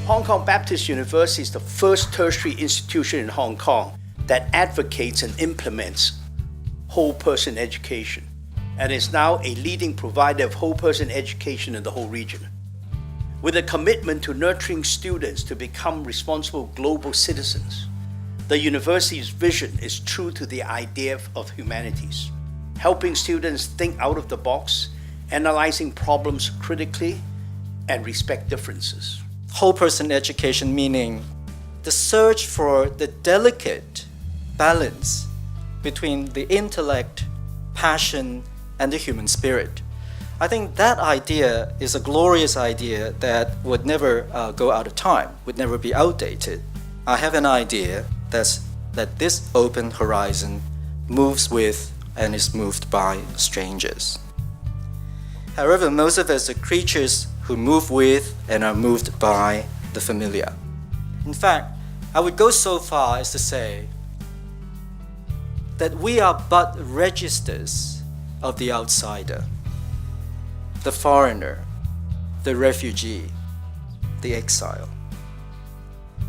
Hong Kong Baptist University is the first tertiary institution in Hong Kong that advocates and implements whole person education, and is now a leading provider of whole person education in the whole region. With a commitment to nurturing students to become responsible global citizens, the university's vision is true to the idea of humanities, helping students think out of the box, analyzing problems critically, and respect differences. Whole person education meaning the search for the delicate balance between the intellect, passion, and the human spirit. I think that idea is a glorious idea that would never go out of time, would never be outdated. I have an idea that this open horizon moves with and is moved by strangers. However, most of us are creatures who move with and are moved by the familiar. In fact, I would go so far as to say that we are but registers of the outsider, the foreigner, the refugee, the exile.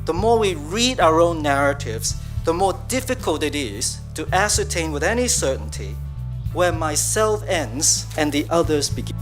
The more we read our own narratives, the more difficult it is to ascertain with any certainty where myself ends and the others begin.